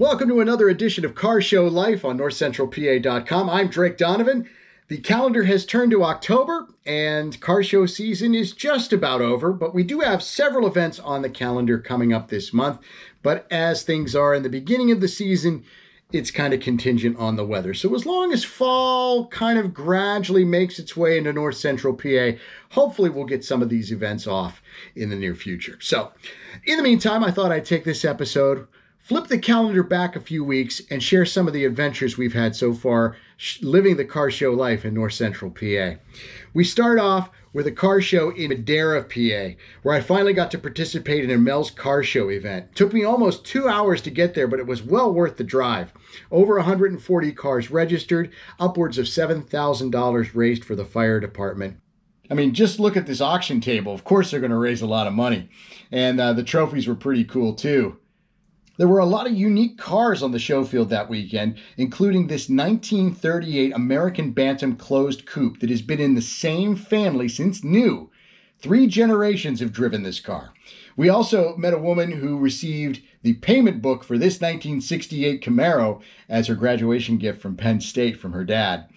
Welcome to another edition of Car Show Life on NorthcentralPA.com. I'm Drake Donovan. The calendar has turned to October and car show season is just about over, but we do have several events on the calendar coming up this month. But as things are in the beginning of the season, it's kind of contingent on the weather. So as long as fall kind of gradually makes its way into North Central PA, hopefully we'll get some of these events off in the near future. So in the meantime, I thought I'd take this episode, flip the calendar back a few weeks, and share some of the adventures we've had so far living the car show life in North Central PA. We start off with a car show in Madera, PA, where I finally got to participate in a Mel's car show event. It took me almost 2 hours to get there, but it was well worth the drive. Over 140 cars registered, upwards of $7,000 raised for the fire department. I mean, just look at this auction table. Of course they're going to raise a lot of money. And the trophies were pretty cool too. There were a lot of unique cars on the show field that weekend, including this 1938 American Bantam closed coupe that has been in the same family since new. 3 generations have driven this car. We also met a woman who received the payment book for this 1968 Camaro as her graduation gift from Penn State from her dad.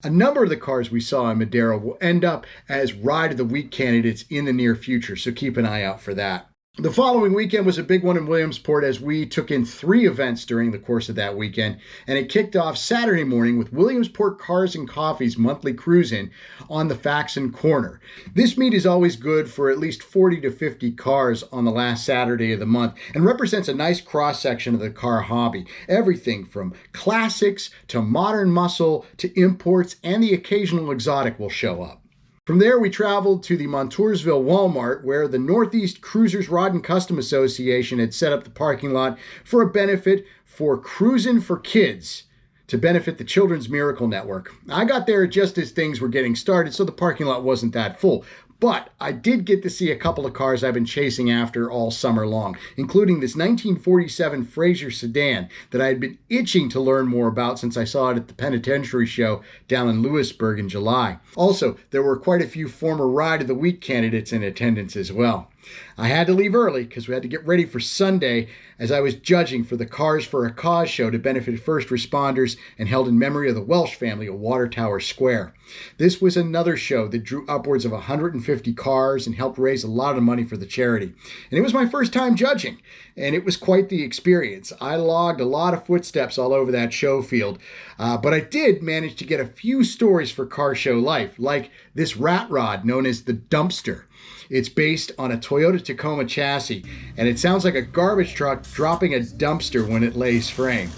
A number of the cars we saw in Madera will end up as Ride of the Week candidates in the near future, so keep an eye out for that. The following weekend was a big one in Williamsport as we took in 3 events during the course of that weekend, and it kicked off Saturday morning with Williamsport Cars and Coffee's monthly cruise-in on the Faxing corner. This meet is always good for at least 40 to 50 cars on the last Saturday of the month and represents a nice cross-section of the car hobby. Everything from classics to modern muscle to imports, and the occasional exotic will show up. From there, we traveled to the Montoursville Walmart, where the Northeast Cruisers Rod and Custom Association had set up the parking lot for a benefit for Cruisin' for Kids to benefit the Children's Miracle Network. I got there just as things were getting started, so the parking lot wasn't that full. But I did get to see a couple of cars I've been chasing after all summer long, including this 1947 Frazier sedan that I had been itching to learn more about since I saw it at the Penitentiary Show down in Lewisburg in July. Also, there were quite a few former Ride of the Week candidates in attendance as well. I had to leave early because we had to get ready for Sunday as I was judging for the Cars for a Cause show to benefit first responders and held in memory of the Welsh family of Water Tower Square. This was another show that drew upwards of 150 cars and helped raise a lot of money for the charity. And it was my first time judging, and it was quite the experience. I logged a lot of footsteps all over that show field, but I did manage to get a few stories for Car Show Life, like this rat rod known as the Dumpster. It's based on a Toyota Tacoma chassis, and it sounds like a garbage truck dropping a dumpster when it lays frame.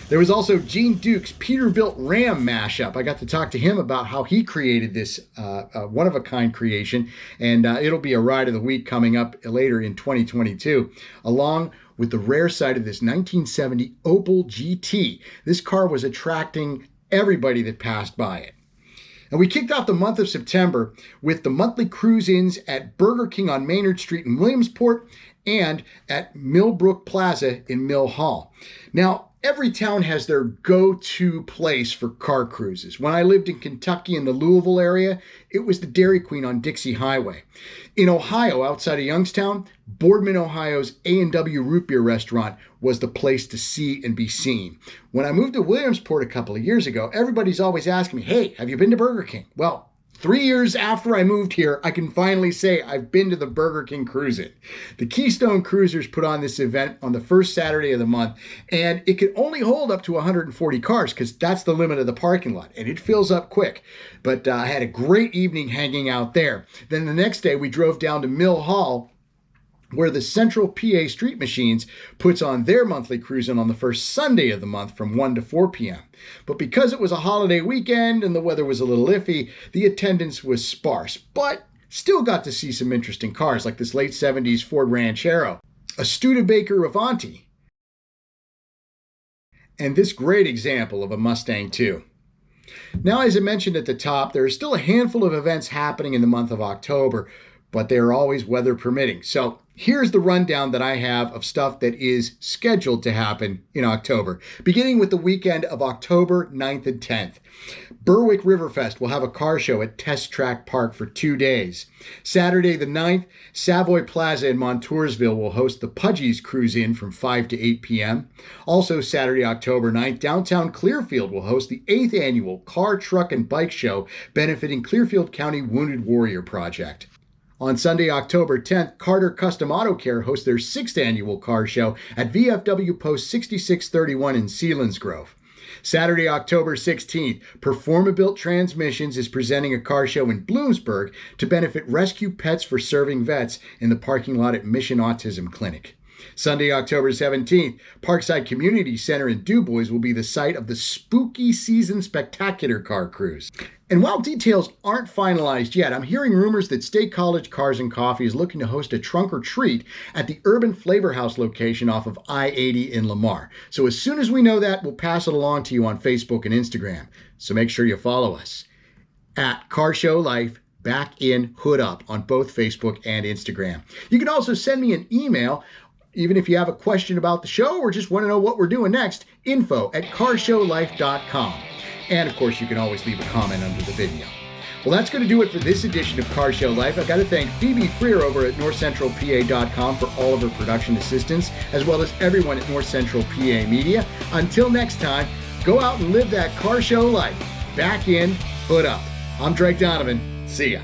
There was also Gene Duke's Peterbilt Ram mashup. I got to talk to him about how he created this one-of-a-kind creation, and it'll be a Ride of the Week coming up later in 2022, along with the rare side of this 1970 Opel Gt. This car was attracting everybody that passed by it. And we kicked off the month of September with the monthly cruise-ins at Burger King on Maynard Street in Williamsport and at Millbrook Plaza in Mill Hall. Now, every town has their go-to place for car cruises. When I lived in Kentucky in the Louisville area, it was the Dairy Queen on Dixie Highway. In Ohio, outside of Youngstown, Boardman, Ohio's A&W Root Beer restaurant was the place to see and be seen. When I moved to Williamsport a couple of years ago, everybody's always asking me, hey, have you been to Burger King? Well, 3 years after I moved here, I can finally say I've been to the Burger King Cruise-In. The Keystone Cruisers put on this event on the first Saturday of the month, and it can only hold up to 140 cars because that's the limit of the parking lot, and it fills up quick. But I had a great evening hanging out there. Then the next day, we drove down to Mill Hall, where the Central PA Street Machines puts on their monthly cruise-in on the first Sunday of the month from 1 to 4 p.m. But because it was a holiday weekend and the weather was a little iffy, the attendance was sparse, but still got to see some interesting cars like this late 70s Ford Ranchero, a Studebaker Avanti, and this great example of a Mustang II. Now, as I mentioned at the top, there are still a handful of events happening in the month of October, but they are always weather permitting. So here's the rundown that I have of stuff that is scheduled to happen in October, beginning with the weekend of October 9th and 10th. Berwick Riverfest will have a car show at Test Track Park for 2 days. Saturday the 9th, Savoy Plaza in Montoursville will host the Pudgies Cruise In from 5 to 8 p.m. Also Saturday, October 9th, downtown Clearfield will host the 8th annual Car, Truck, and Bike Show benefiting Clearfield County Wounded Warrior Project. On Sunday, October 10th, Carter Custom Auto Care hosts their 6th annual car show at VFW Post 6631 in Selinsgrove. Saturday, October 16th, Performabuilt Transmissions is presenting a car show in Bloomsburg to benefit Rescue Pets for Serving Vets in the parking lot at Mission Autism Clinic. Sunday, October 17th, Parkside Community Center in DuBois will be the site of the Spooky Season Spectacular Car Cruise. And while details aren't finalized yet, I'm hearing rumors that State College Cars and Coffee is looking to host a trunk or treat at the Urban Flavor House location off of I-80 in Lamar. So as soon as we know that, we'll pass it along to you on Facebook and Instagram. So make sure you follow us at Car Show Life, back in, hood up on both Facebook and Instagram. You can also send me an email, even if you have a question about the show or just want to know what we're doing next, info@carshowlife.com. And of course, you can always leave a comment under the video. Well, that's going to do it for this edition of Car Show Life. I've got to thank Phoebe Freer over at NorthcentralPA.com for all of her production assistance, as well as everyone at North Central PA Media. Until next time, go out and live that car show life. Back in, hood up. I'm Drake Donovan. See ya.